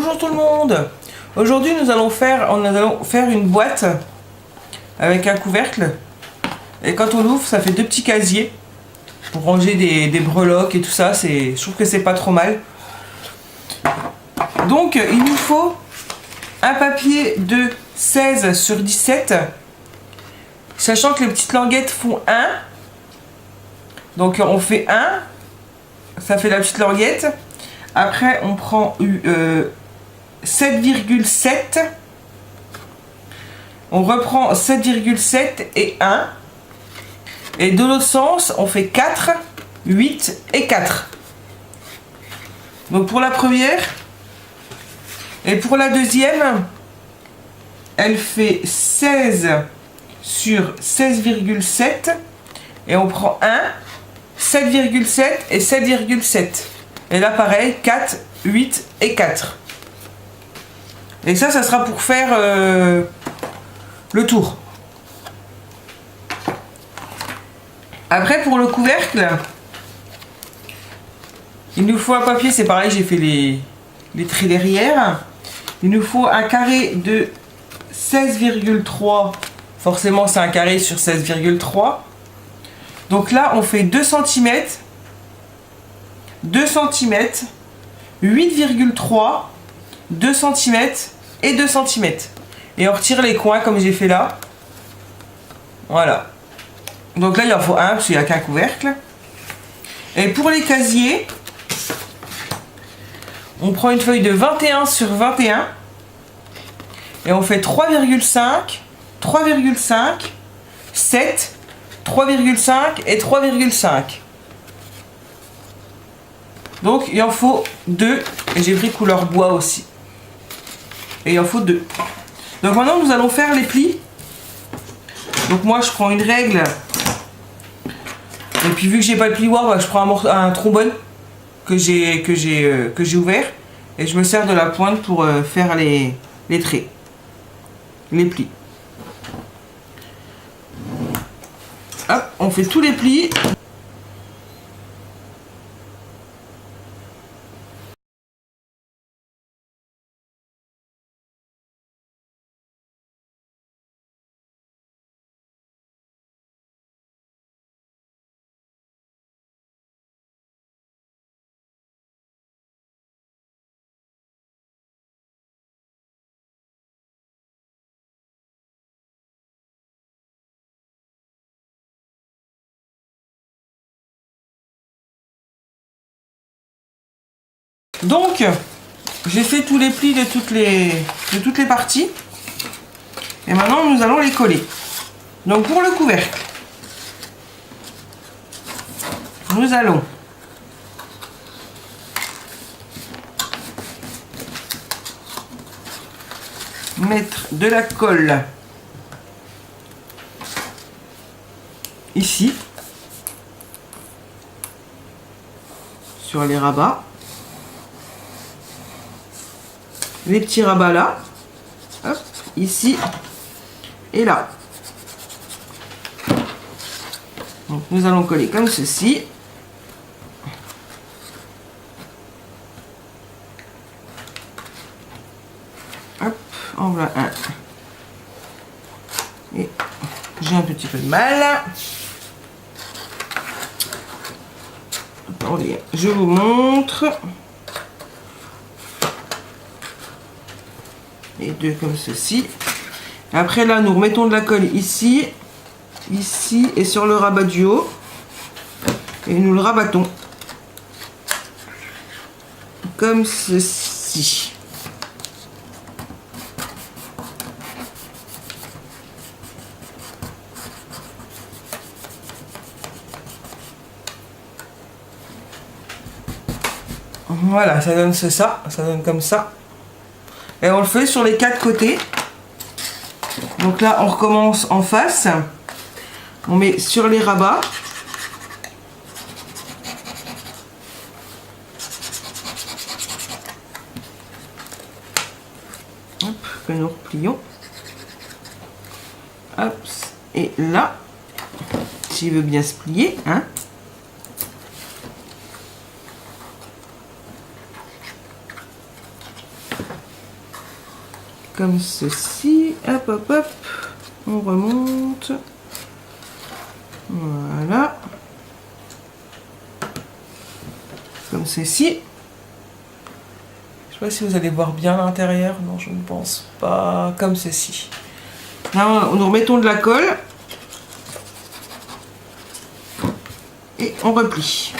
Bonjour tout le monde. Aujourd'hui nous allons faire une boîte avec un couvercle. Et quand on l'ouvre, ça fait deux petits casiers pour ranger des breloques et tout ça. Je trouve que c'est pas trop mal. Donc il nous faut un papier de 16 sur 17. Sachant que les petites languettes font 1. Donc on fait 1. Ça fait la petite languette. Après on prend 7,7. On reprend 7,7 et 1. Et de l'autre sens, on fait 4, 8 et 4. Donc pour la première. Et pour la deuxième, elle fait 16 sur 16,7. Et on prend 1, 7,7 et 7,7. Et là pareil, 4, 8 et 4. Et ça sera pour faire le tour. Après pour le couvercle, il nous faut un papier, c'est pareil, j'ai fait les traits derrière. Il nous faut un carré de 16,3. Forcément c'est un carré sur 16,3. Donc là on fait 2 cm, 2 cm, 8,3, 2 cm et 2 cm. Et on retire les coins comme j'ai fait là. Voilà. Donc là il en faut un parce qu'il n'y a qu'un couvercle. Et pour les casiers, on prend une feuille de 21 sur 21. Et on fait 3,5, 3,5, 7, 3,5 et 3,5. Donc il en faut 2. Et j'ai pris couleur bois aussi. Et il en faut 2. Donc maintenant nous allons faire les plis. Donc moi je prends une règle. Et puis vu que j'ai pas le plioir, bah, je prends un trombone que j'ai ouvert. Et je me sers de la pointe pour faire les traits. Les plis. Hop, on fait tous les plis. Donc, j'ai fait tous les plis de toutes les parties. Et maintenant, nous allons les coller. Donc, pour le couvercle, nous allons mettre de la colle ici, sur les rabats. Les petits rabats là, hop, ici et là. Donc nous allons coller comme ceci. Hop, en voilà un. Et j'ai un petit peu de mal. Attendez, je vous montre. Et deux comme ceci. Après là nous remettons de la colle ici, ici et sur le rabat du haut. Et nous le rabattons. Comme ceci. Voilà, ça donne ça donne comme ça. Et on le fait sur les 4 côtés. Donc là, on recommence en face. On met sur les rabats. Hop, que nous replions. Hop, et là, s'il veut bien se plier, hein. comme ceci. Hop, hop, hop. On remonte. Voilà. Comme ceci. Je sais pas si vous allez voir bien l'intérieur. Non, je ne pense pas. Comme ceci. Là, nous remettons de la colle. Et on replie.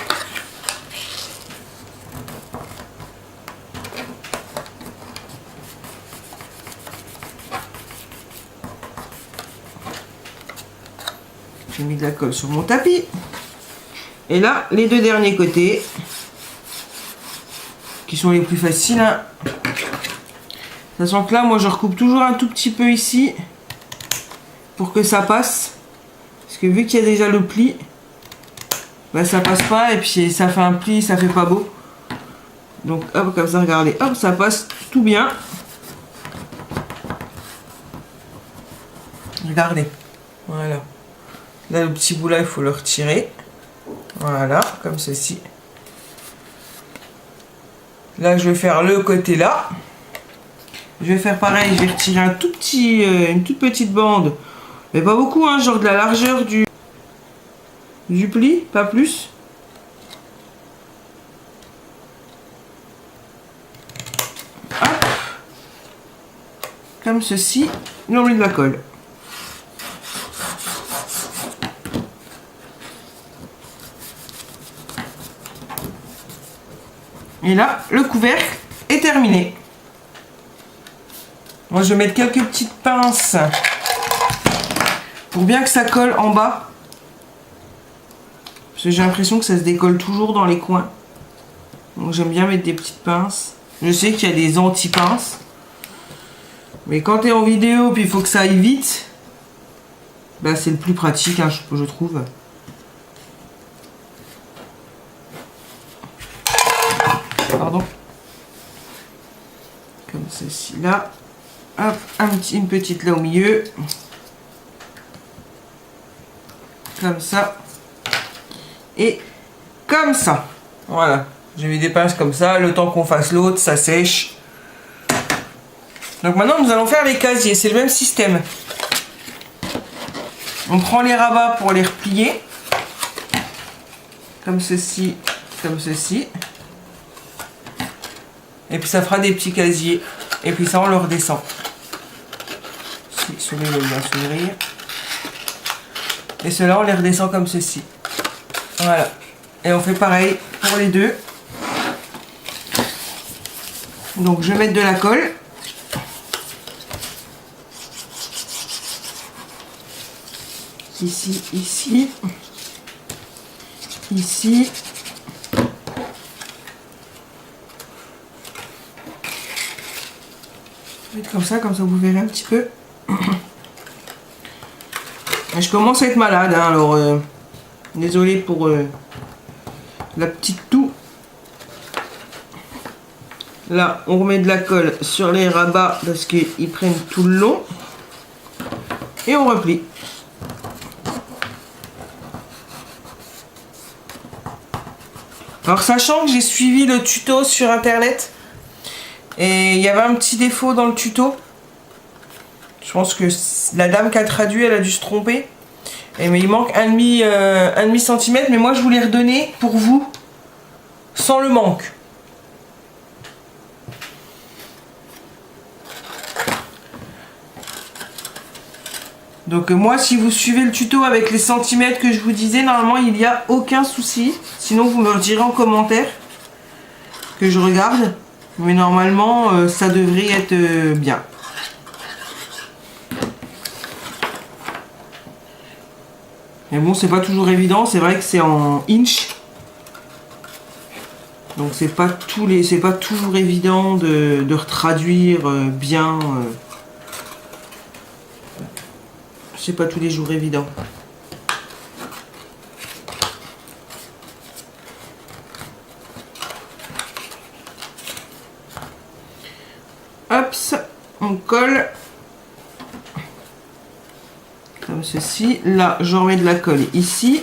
J'ai mis de la colle sur mon tapis. Et là, les deux derniers côtés, qui sont les plus faciles. Hein. Sachant que là, moi, je recoupe toujours un tout petit peu ici, pour que ça passe. Parce que vu qu'il y a déjà le pli, bah, ça passe pas, et puis ça fait un pli, ça fait pas beau. Donc, hop, comme ça, regardez, hop, ça passe tout bien. Regardez, voilà. Là, le petit bout là, il faut le retirer. Voilà, comme ceci. Là, je vais faire le côté là. Je vais faire pareil, je vais retirer un tout petit, une toute petite bande. Mais pas beaucoup, hein, genre de la largeur du pli, pas plus. Hop. Comme ceci. Et on met de la colle. Et là, le couvercle est terminé. Moi, je vais mettre quelques petites pinces pour bien que ça colle en bas. Parce que j'ai l'impression que ça se décolle toujours dans les coins. Donc, j'aime bien mettre des petites pinces. Je sais qu'il y a des anti-pinces. Mais quand tu es en vidéo, puis il faut que ça aille vite, bah, c'est le plus pratique, hein, je trouve. Pardon. Comme ceci là. Hop, une petite là au milieu. Comme ça. Et comme ça. Voilà. J'ai mis des pinces comme ça. Le temps qu'on fasse l'autre, ça sèche. Donc maintenant, nous allons faire les casiers. C'est le même système. On prend les rabats pour les replier. Comme ceci, comme ceci. Et puis ça fera des petits casiers. Et puis ça, on le redescend. Si celui-là va bien s'ouvrir. Et ceux-là, on les redescend comme ceci. Voilà. Et on fait pareil pour les deux. Donc je vais mettre de la colle. Ici, ici. Ici. Comme ça vous verrez un petit peu. Je commence à être malade, hein, alors désolé pour la petite toux. Là, on remet de la colle sur les rabats parce qu'ils prennent tout le long. Et on replie. Alors, sachant que j'ai suivi le tuto sur internet, et il y avait un petit défaut dans le tuto. Je pense que la dame qui a traduit, elle a dû se tromper. Mais il manque un demi centimètre. Mais moi, je vous l'ai redonné pour vous, sans le manque. Donc moi, si vous suivez le tuto avec les centimètres que je vous disais, normalement, il n'y a aucun souci. Sinon, vous me le direz en commentaire que je regarde. Mais normalement, ça devrait être bien. Mais bon, c'est pas toujours évident. C'est vrai que c'est en inch. Donc c'est pas toujours évident de retraduire bien. C'est pas tous les jours évident. Hop, on colle comme ceci. Là, j'en mets de la colle ici.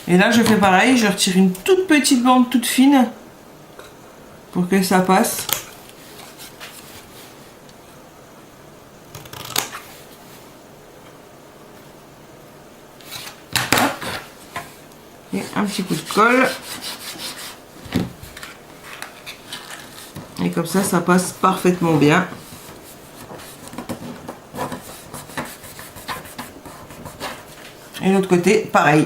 Et là je fais pareil, je retire une toute petite bande toute fine pour que ça passe. Hop. Et un petit coup de colle. Et comme ça passe parfaitement bien. Et l'autre côté, pareil.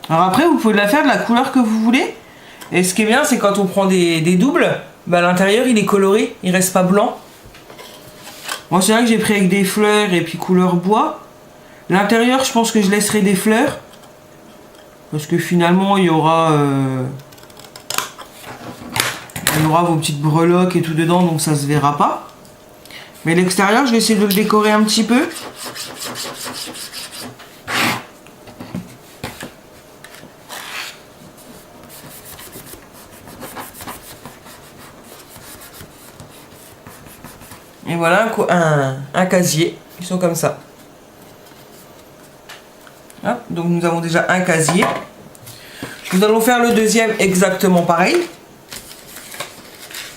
Alors après, vous pouvez la faire de la couleur que vous voulez. Et ce qui est bien, c'est quand on prend des doubles, bah, l'intérieur il est coloré, il reste pas blanc. Moi c'est vrai que j'ai pris avec des fleurs et puis couleur bois. L'intérieur, je pense que je laisserai des fleurs. Parce que finalement, il y aura vos petites breloques et tout dedans, donc ça se verra pas. Mais l'extérieur, je vais essayer de le décorer un petit peu. Et voilà un casier. Ils sont comme ça. Hop, donc nous avons déjà un casier. Nous allons faire le deuxième exactement pareil.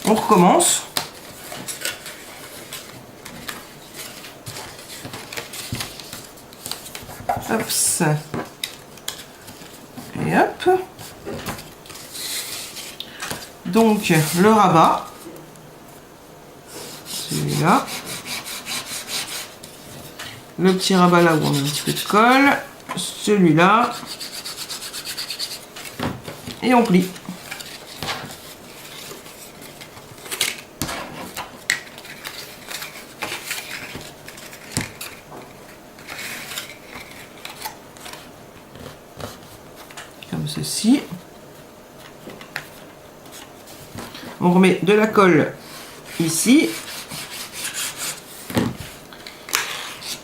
On recommence. Hop. Et hop. Donc le rabat. Celui-là. Le petit rabat là où on a un petit peu de colle. Celui-là. Et on plie. Comme ceci. On remet de la colle ici.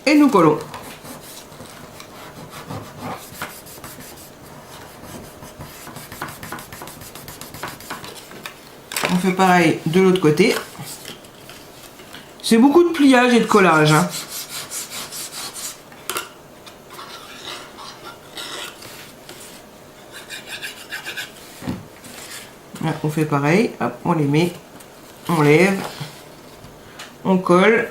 Et nous collons. On fait pareil de l'autre côté. C'est beaucoup de pliage et de collage, hein. Là, on fait pareil. Hop, on les met. On lève. On colle.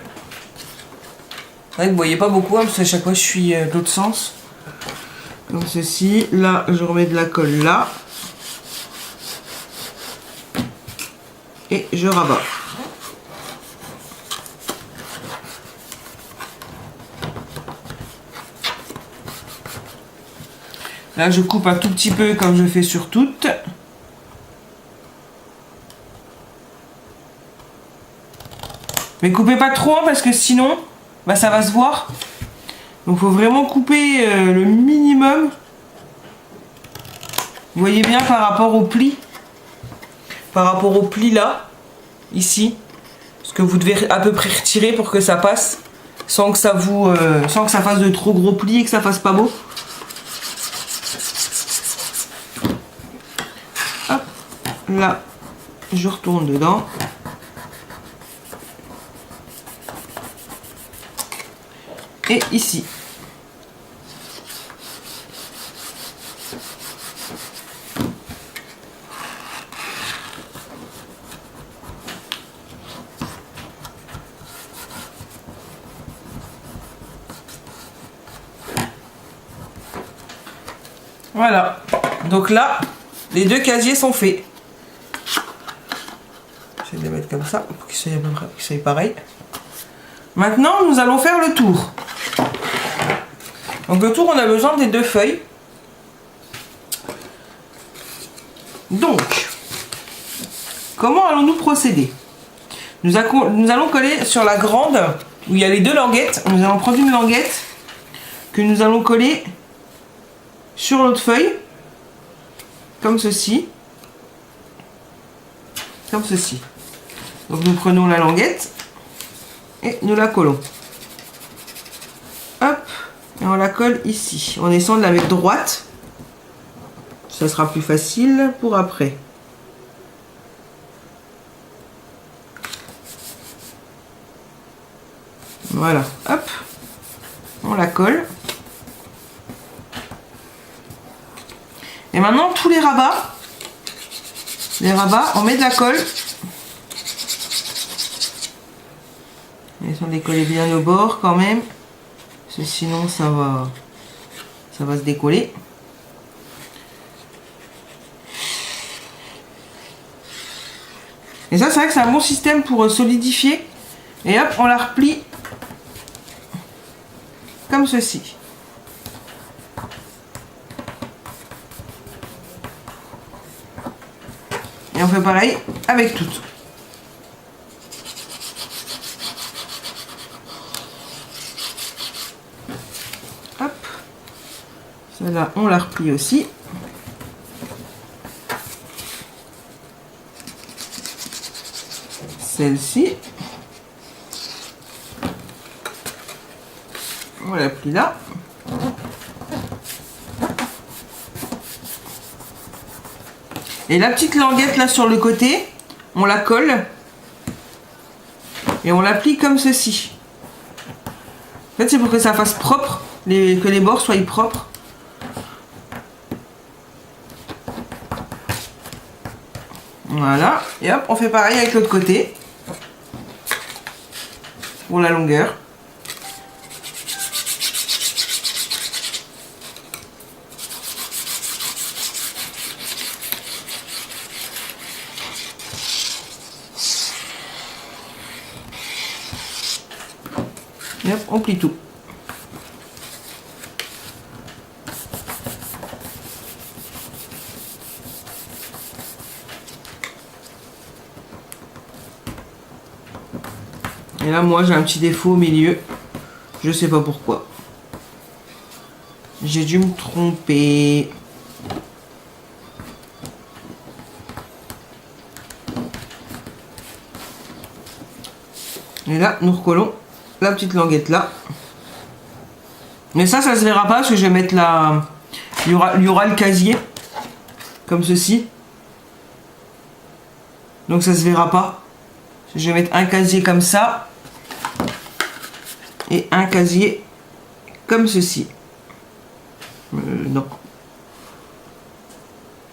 C'est vrai que vous voyez pas beaucoup, hein, parce qu'à chaque fois je suis de l'autre sens. Comme ceci. Là, je remets de la colle là. Et je rabats. Là, je coupe un tout petit peu comme je fais sur toutes. Mais coupez pas trop, hein, parce que sinon, bah, ça va se voir. Donc, il faut vraiment couper le minimum. Vous voyez bien par rapport au pli. Par rapport au pli là, ici. Parce que vous devez à peu près retirer pour que ça passe. Sans que ça fasse de trop gros plis et que ça fasse pas beau. Hop, là, je retourne dedans. Et ici. Voilà. Donc là, les deux casiers sont faits. Je vais les mettre comme ça pour qu'ils soient à peu près, qu'ils soient pareils. Maintenant, nous allons faire le tour. Donc le tour, on a besoin des deux feuilles. Donc, comment allons-nous procéder? Nous allons coller sur la grande, où il y a les deux languettes. Nous allons prendre une languette que nous allons coller sur l'autre feuille, comme ceci. Comme ceci. Donc nous prenons la languette et nous la collons. Hop. Et on la colle ici. On essaie de la mettre droite. Ça sera plus facile pour après. Voilà, hop, on la colle. Et maintenant, tous les rabats, on met de la colle. Laissons décoller bien au bord quand même, parce que sinon ça va se décoller. Et ça, c'est vrai que c'est un bon système pour solidifier. Et hop, on la replie comme ceci. Et on fait pareil avec toutes. Hop. Celle-là, on la replie aussi. Celle-ci. On la plie là. Et la petite languette là sur le côté, on la colle et on la plie comme ceci. En fait, c'est pour que ça fasse propre, que les bords soient propres. Voilà, et hop, on fait pareil avec l'autre côté pour la longueur. Et hop, on plie tout. Et là, moi, j'ai un petit défaut au milieu. Je sais pas pourquoi. J'ai dû me tromper. Et là, nous recollons la petite languette là. Mais ça se verra pas parce que je vais mettre la... Il y aura le casier. Comme ceci. Donc ça se verra pas. Je vais mettre un casier comme ça. Et un casier comme ceci. Non.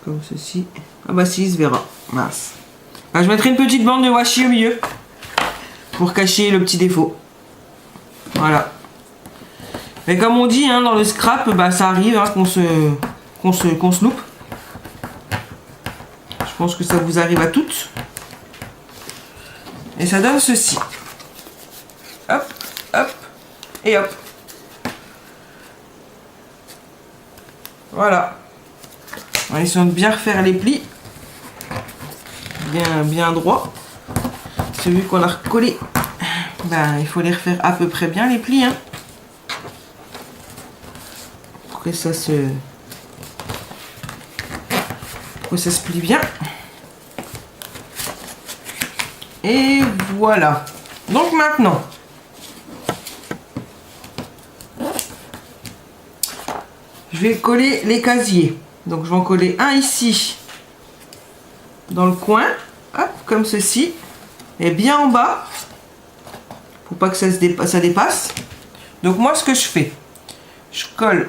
Comme ceci. Ah bah si, il se verra. Mince. Ah, je mettrai une petite bande de washi au milieu. Pour cacher le petit défaut. Voilà. Mais comme on dit hein, dans le scrap, bah, ça arrive hein, qu'on se loupe. Je pense que ça vous arrive à toutes. Et ça donne ceci. Hop, hop, et hop. Voilà. On va essayer de bien refaire les plis. Bien droit. Celui qu'on a recollé, ben, il faut les refaire à peu près bien les plis. Hein, pour que ça se plie bien. Et voilà. Donc maintenant, je vais coller les casiers. Donc je vais en coller un ici, dans le coin, hop, comme ceci, et bien en bas, pour pas que ça dépasse. Donc moi, ce que je fais, j'en colle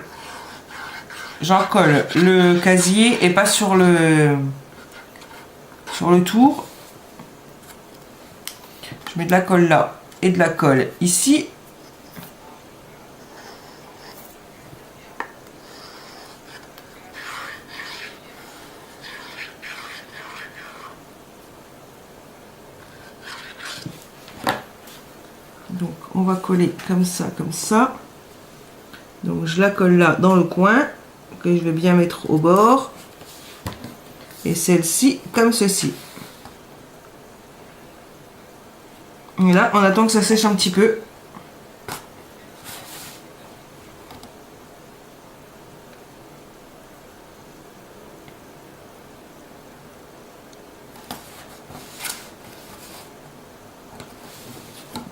le casier et pas sur le tour. Je mets de la colle là et de la colle ici. Donc on va coller comme ça, comme ça. Donc je la colle là dans le coin, que je vais bien mettre au bord. Et celle-ci comme ceci. Et là on attend que ça sèche un petit peu.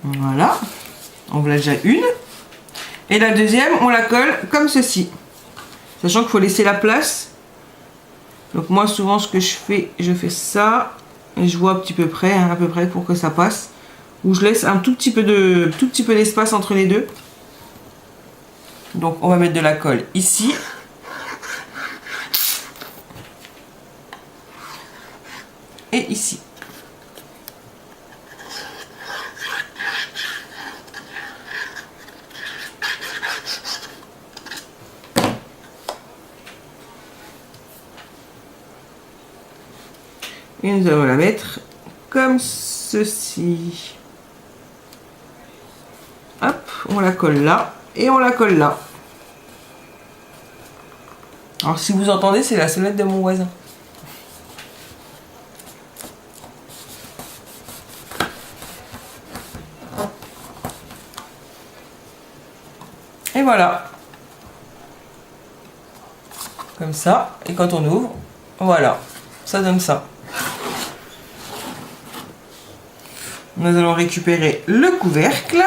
Voilà, on voit déjà une. Et la deuxième, on la colle comme ceci. Sachant qu'il faut laisser la place. Donc moi, souvent, ce que je fais ça. Et je vois un petit peu près, hein, à peu près pour que ça passe. où je laisse un tout petit peu d'espace entre les deux. Donc on va mettre de la colle ici. Et ici. Et nous allons la mettre comme ceci. Hop, on la colle là et on la colle là. Alors si vous entendez, c'est la sonnette de mon voisin. Et voilà. Comme ça. Et quand on ouvre, voilà. Ça donne ça. Nous allons récupérer le couvercle.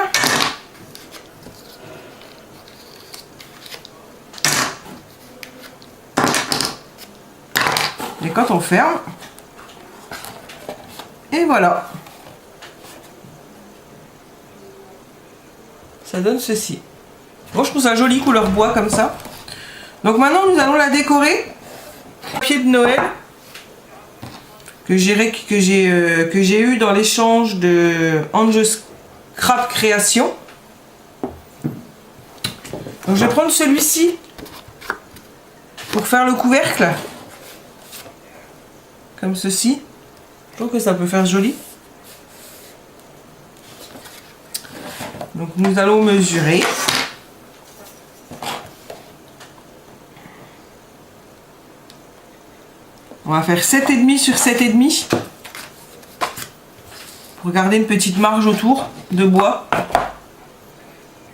Et quand on ferme, et voilà. Ça donne ceci. Bon, je trouve ça joli couleur bois comme ça. Donc maintenant nous allons la décorer. Papier de Noël que j'ai eu dans l'échange de Ange Scrap Création. Donc je vais prendre celui-ci pour faire le couvercle. Comme ceci. Je trouve que ça peut faire joli. Donc nous allons mesurer. On va faire 7,5 sur 7,5 pour garder une petite marge autour de bois.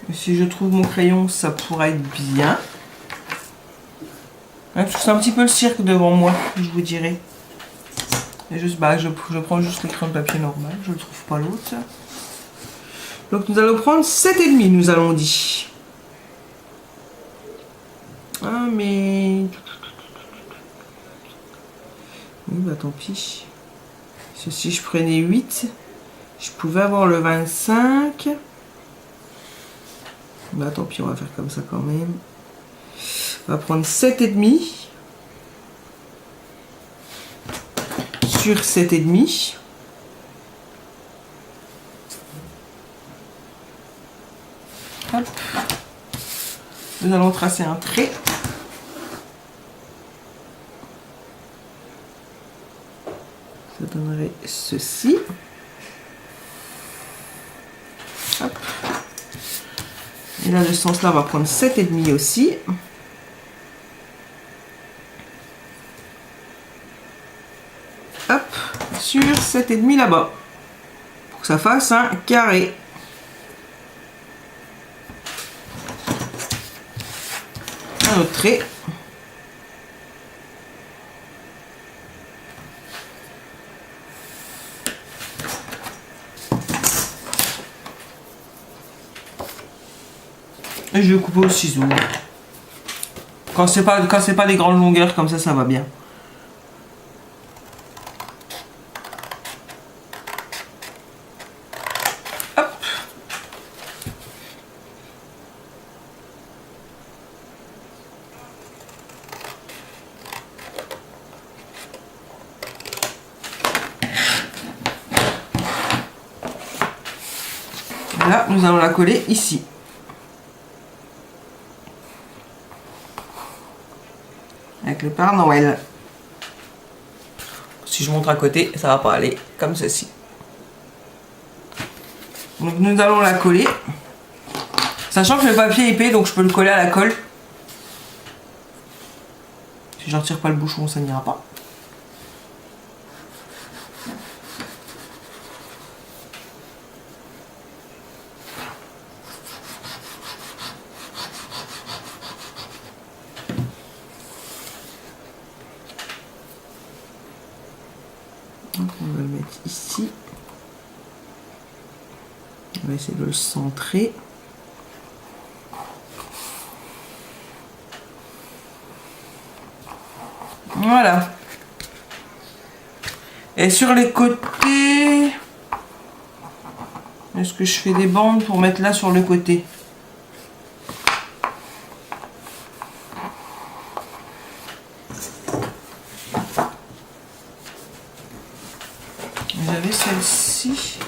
Et si je trouve mon crayon, ça pourra être bien. Ouais, c'est un petit peu le cirque devant moi, je vous dirais. Et juste, je prends juste le crayon de papier normal, je ne trouve pas l'autre. Donc nous allons prendre 7,5, nous allons dit. Ah mais... Oui, bah tant pis. Si je prenais 8, je pouvais avoir le 25. Bah tant pis, on va faire comme ça quand même. On va prendre 7,5 sur 7,5. Hop. Nous allons tracer un trait. Ça donnerait ceci. Hop. Et là, de ce sens-là, on va prendre 7,5 aussi. Hop, sur 7,5 là-bas. Pour que ça fasse un carré. Un autre trait. Et je vais couper au ciseau. Quand c'est pas des grandes longueurs comme ça va bien. Hop. Là, nous allons la coller ici. Avec le Père Noël. Si je montre à côté, ça va pas aller comme ceci. Donc nous allons la coller. Sachant que le papier est épais, donc je peux le coller à la colle. Si j'en tire pas le bouchon, ça n'ira pas. Donc on va le mettre ici. On va essayer de le centrer. Voilà. Et sur les côtés, Est-ce que je fais des bandes pour mettre là sur le côté? J'avais celle-ci.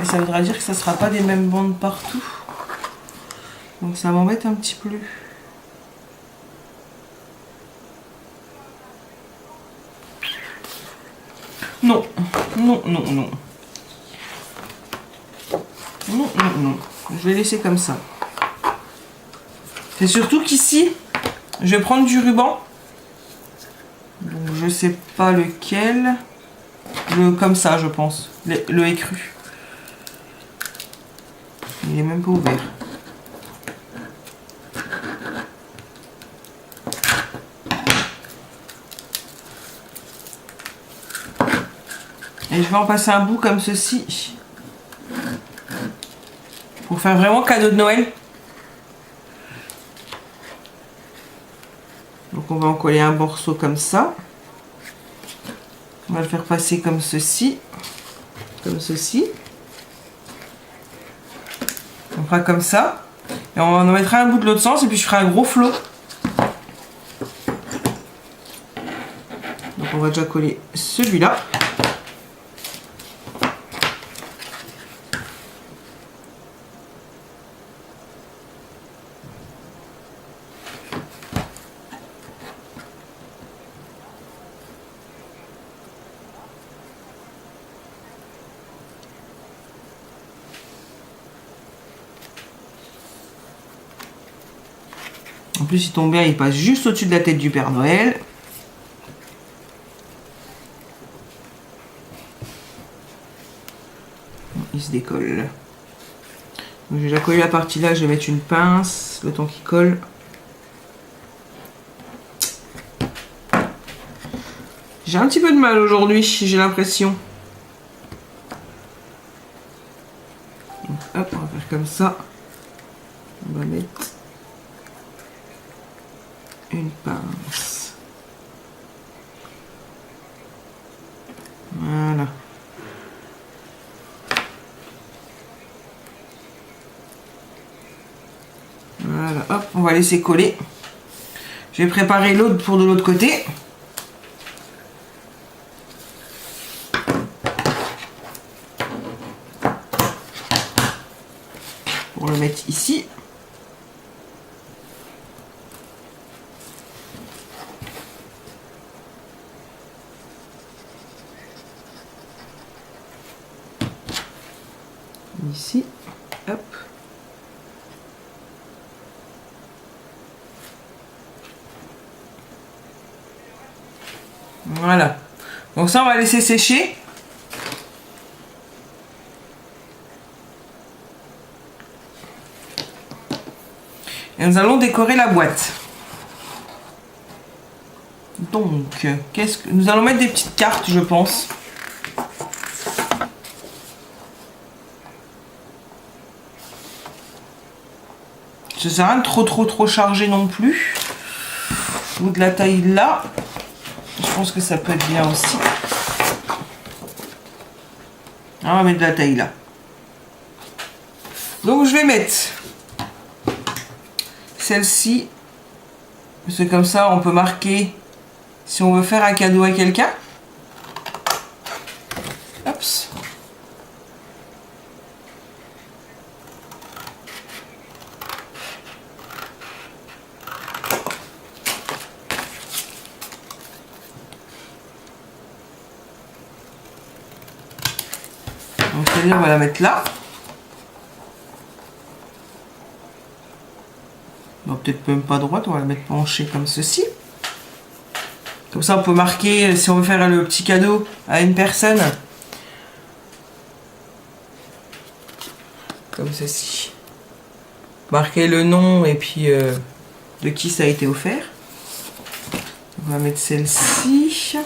Et ça voudra dire que ça ne sera pas des mêmes bandes partout. Donc ça m'embête un petit peu. Non, non, non, non. Non, non, non. Je vais laisser comme ça. C'est surtout qu'ici, je vais prendre du ruban. Donc je sais pas lequel. Comme ça, je pense. Le écru. Il est même pas ouvert. Et je vais en passer un bout comme ceci. Pour faire vraiment cadeau de Noël. Donc on va en coller un morceau comme ça. On va le faire passer comme ceci. Comme ceci. On fera comme ça. Et on en mettra un bout de l'autre sens et puis je ferai un gros flot. Donc on va déjà coller celui-là. En plus, il tombe bien, il passe juste au-dessus de la tête du Père Noël. Il se décolle. Donc, j'ai déjà collé la partie là, je vais mettre une pince, le temps qu'il colle. J'ai un petit peu de mal aujourd'hui, j'ai l'impression. Hop, on va faire comme ça. On va mettre une pince. Voilà. Voilà, hop, on va laisser coller. Je vais préparer l'autre pour de l'autre côté. Pour le mettre ici. Ici, hop. Voilà. Donc ça, on va laisser sécher. Et nous allons décorer la boîte. Donc, nous allons mettre des petites cartes, je pense. Ça sert à rien de trop chargé non plus. Ou de la taille là. Je pense que ça peut être bien aussi. On va mettre de la taille là. Donc je vais mettre celle-ci. C'est comme ça, on peut marquer si on veut faire un cadeau à quelqu'un. Hop. Donc celle-là, on va la mettre là. Bon, peut-être même pas droite, on va la mettre penchée comme ceci. Comme ça, on peut marquer, si on veut faire le petit cadeau à une personne. Comme ceci. Marquer le nom et puis de qui ça a été offert. On va mettre celle-ci.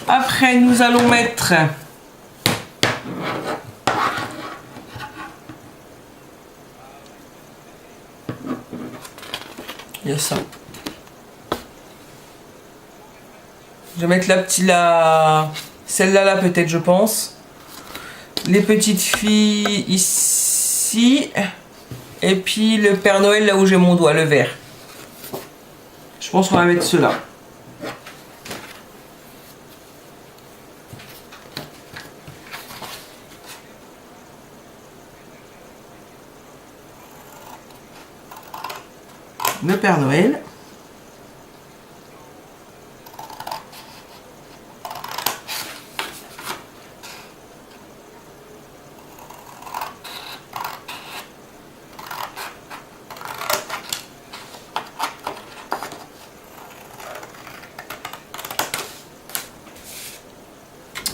Après, nous allons mettre il y a ça. Je vais mettre celle-là là peut-être, je pense. Les petites filles ici. Et puis le Père Noël là où j'ai mon doigt, le vert. Je pense qu'on va mettre ceux-là. Le Père Noël.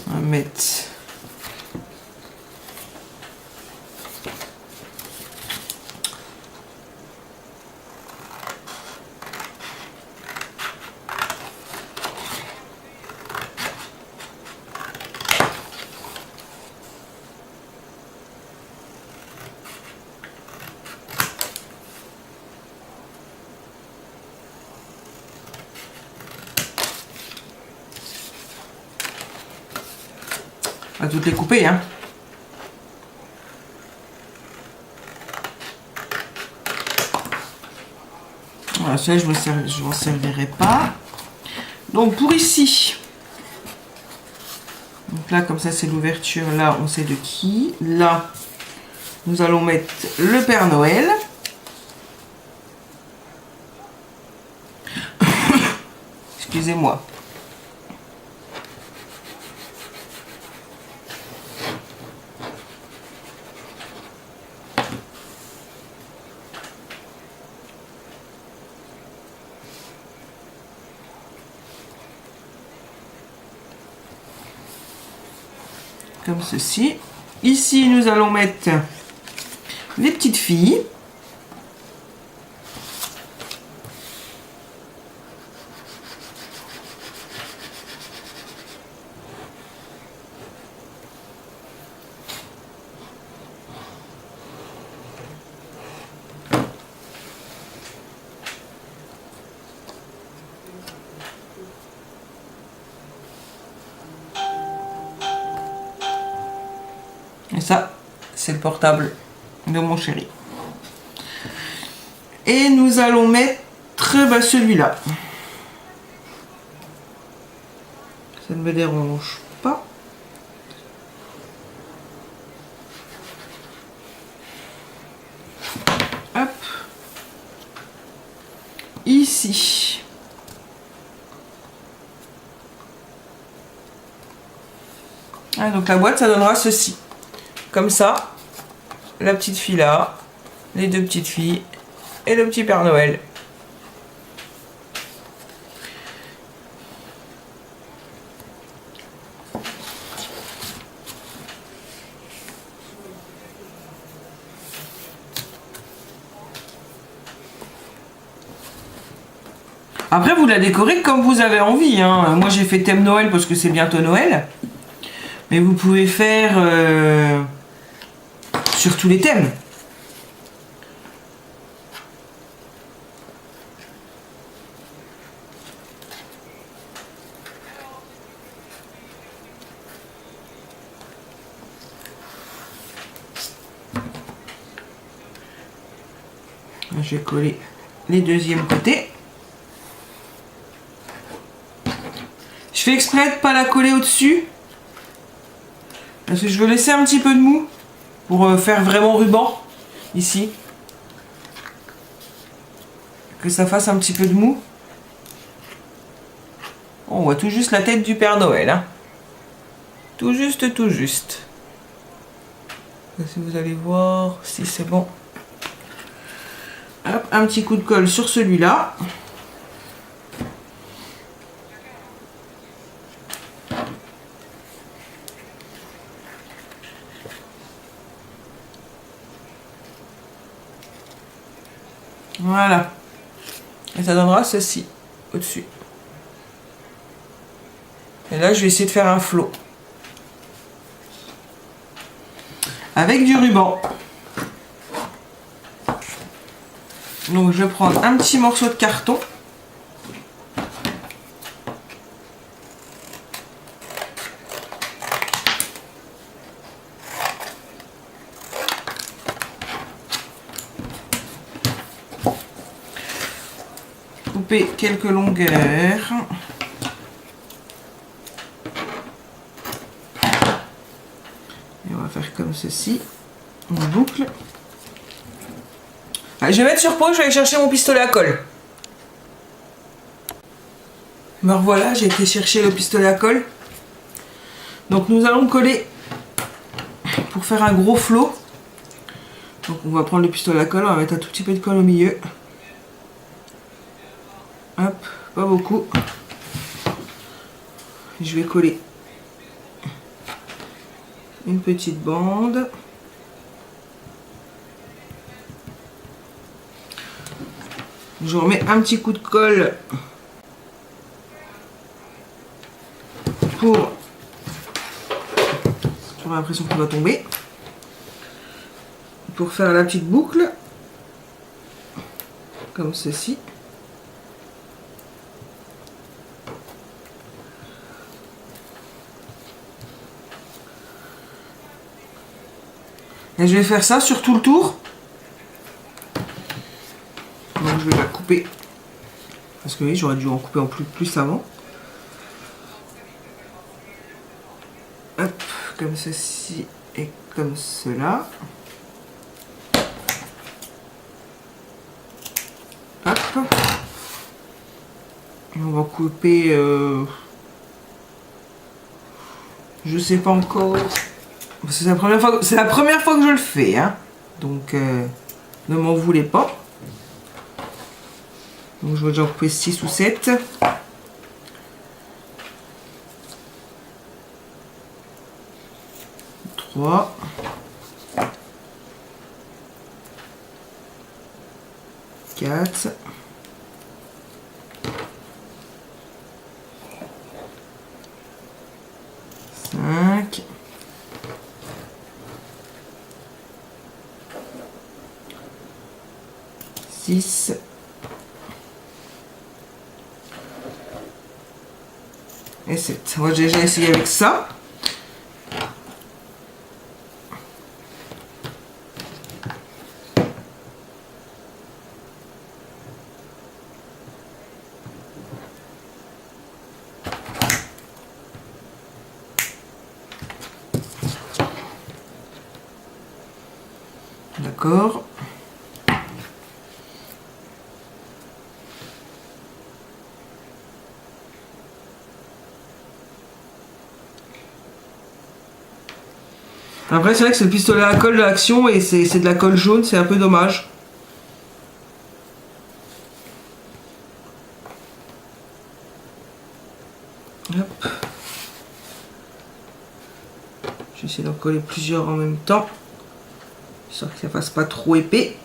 On va mettre à toutes les couper, hein. Voilà, ça je ne m'en servirai pas. Donc pour ici, donc là comme ça c'est l'ouverture, là on sait de qui. Là nous allons mettre le Père Noël. Excusez-moi. Comme ceci. Ici, nous allons mettre les petites filles. Et ça, c'est le portable de mon chéri. Et nous allons mettre celui-là. Ça ne me dérange pas. Hop. Ici. Ah, donc la boîte, ça donnera ceci. Comme ça, la petite fille là, les deux petites filles et le petit Père Noël. Après, vous la décorez comme vous avez envie, hein. Moi, j'ai fait thème Noël parce que c'est bientôt Noël. Mais vous pouvez faire sur tous les thèmes. Je vais coller les deuxièmes côtés. Je fais exprès de ne pas la coller au-dessus. Parce que je veux laisser un petit peu de mou. Pour faire vraiment ruban. Ici. Que ça fasse un petit peu de mou. On voit tout juste la tête du Père Noël. Hein. Tout juste, tout juste. Si vous allez voir si c'est bon. Hop, un petit coup de colle sur celui-là. Voilà. Et ça donnera ceci au-dessus. Et là, je vais essayer de faire un flot. Avec du ruban. Donc, je vais prendre un petit morceau de carton. Couper quelques longueurs. Et on va faire comme ceci. On boucle. Allez, je vais mettre sur pause, je vais aller chercher mon pistolet à colle. Me revoilà, j'ai été chercher le pistolet à colle. Donc nous allons coller pour faire un gros flot. Donc on va prendre le pistolet à colle, on va mettre un tout petit peu de colle au milieu. Hop, pas beaucoup. Je vais coller une petite bande. Je remets un petit coup de colle pour... J'aurai l'impression qu'il va tomber. Pour faire la petite boucle. Comme ceci. Et je vais faire ça sur tout le tour. Donc je vais la couper. Parce que oui, j'aurais dû en couper en plus avant. Hop, comme ceci et comme cela. Hop. Et on va couper... je sais pas encore. C'est la première fois que je le fais, hein. Donc ne m'en voulez pas. Donc je vais déjà en couper 6 ou 7. Trois. 4. 5. 6. Et 7. Moi j'ai déjà essayé avec ça. D'accord. Après c'est vrai que c'est le pistolet à colle de l'Action et c'est de la colle jaune, c'est un peu dommage. Hop. Je vais essayer d'en coller plusieurs en même temps, histoire que ça fasse pas trop épais.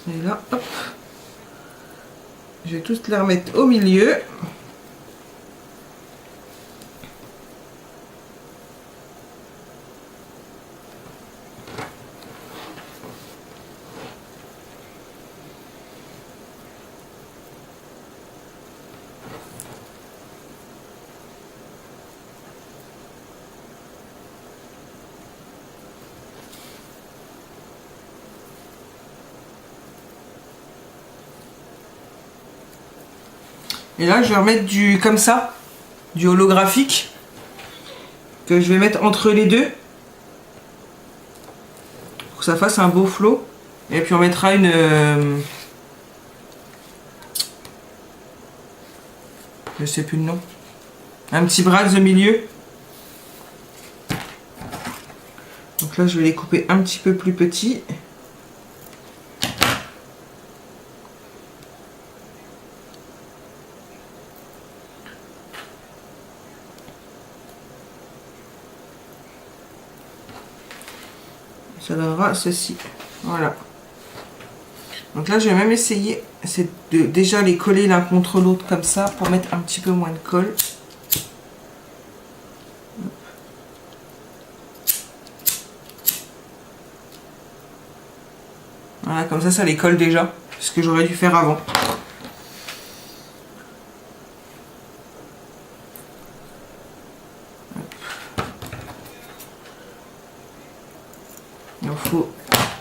Et là, hop, je vais tous les remettre au milieu. Et là, je vais remettre du comme ça, du holographique, que je vais mettre entre les deux. Pour que ça fasse un beau flot. Et puis on mettra une... je sais plus le nom. Un petit brax au milieu. Donc là, je vais les couper un petit peu plus petits. Ça donnera ceci. Voilà. Donc là, je vais même essayer, c'est de déjà les coller l'un contre l'autre comme ça pour mettre un petit peu moins de colle. Voilà, comme ça les colle déjà. Ce que j'aurais dû faire avant. Il en faut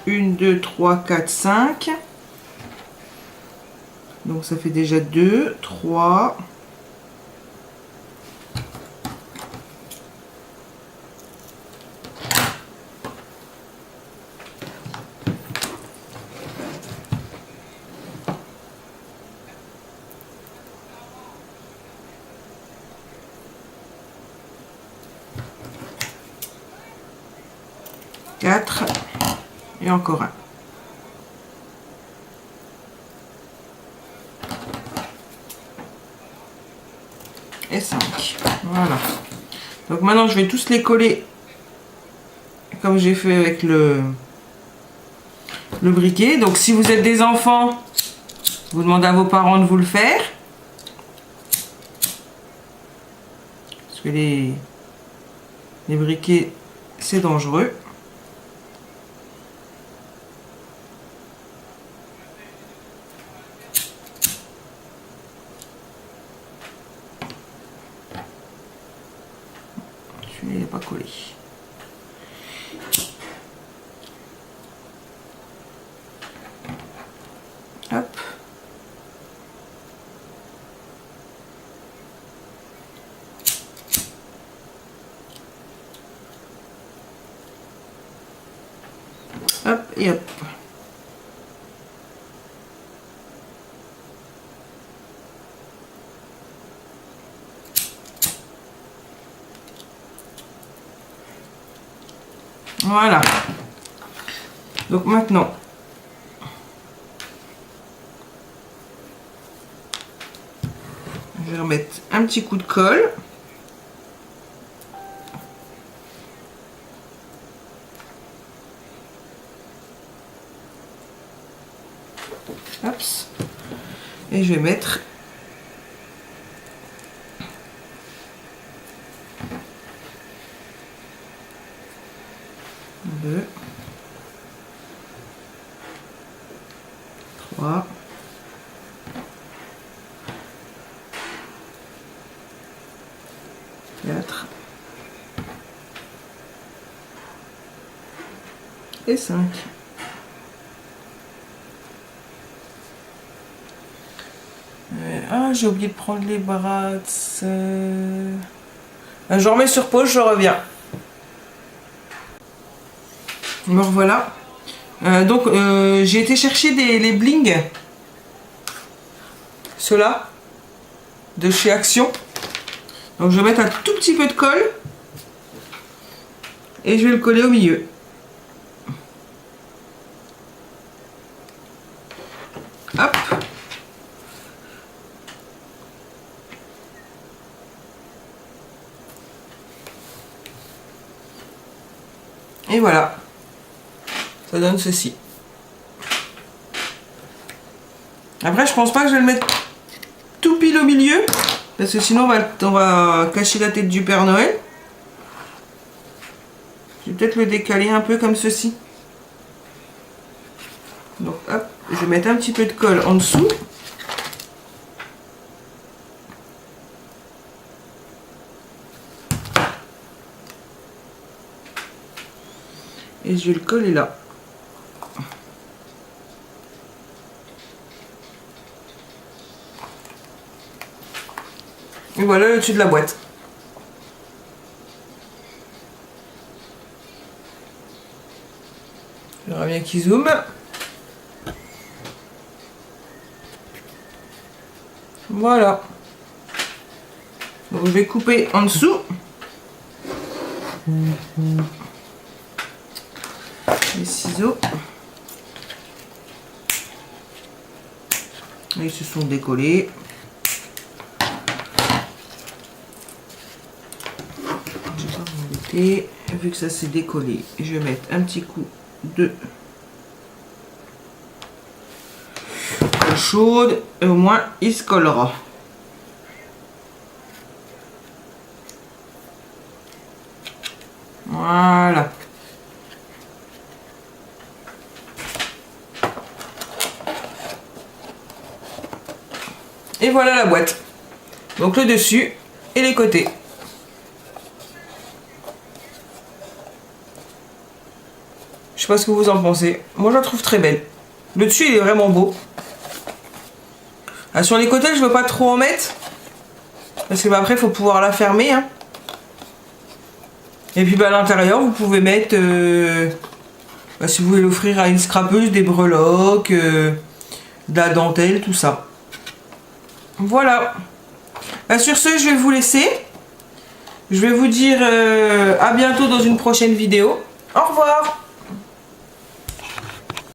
1, 2, 3, 4, 5. Donc ça fait déjà 2, 3. 4 et encore un. Et 5. Voilà. Donc maintenant je vais tous les coller comme j'ai fait avec le briquet. Donc si vous êtes des enfants, vous demandez à vos parents de vous le faire. Parce que les briquets, c'est dangereux. Celui-là, il n'est pas collé. Hop. Hop et hop. Voilà. Donc maintenant, je vais remettre un petit coup de colle. Hop. Et je vais mettre deux, 3, 4 et 5. Ah, j'ai oublié de prendre les bras. Je remets sur pause, je reviens. Me revoilà. Donc, j'ai été chercher les bling. Ceux-là. De chez Action. Donc, je vais mettre un tout petit peu de colle. Et je vais le coller au milieu. Hop. Et voilà. Ça donne ceci. Après, je pense pas que je vais le mettre tout pile au milieu. Parce que sinon, on va cacher la tête du Père Noël. Je vais peut-être le décaler un peu comme ceci. Donc, hop, je vais mettre un petit peu de colle en dessous. Et je vais le coller là. Et voilà le dessus de la boîte. J'aimerais bien qu'il zoome. Voilà. Donc je vais couper en dessous. Les ciseaux. Ils se sont décollés. Je vais pas m'embêter. Vu que ça s'est décollé, je vais mettre un petit coup de eau chaude et au moins il se collera. Voilà. Et voilà la boîte. Donc le dessus et les côtés. Je sais pas ce que vous en pensez. Moi je la trouve très belle. Le dessus il est vraiment beau. Ah, sur les côtés je veux pas trop en mettre. Parce que bah, après il faut pouvoir la fermer. Hein. Et puis bah, à l'intérieur vous pouvez mettre... bah, si vous voulez l'offrir à une scrapeuse, des breloques, de la dentelle, tout ça. Voilà. Bah, sur ce, je vais vous laisser. Je vais vous dire à bientôt dans une prochaine vidéo. Au revoir.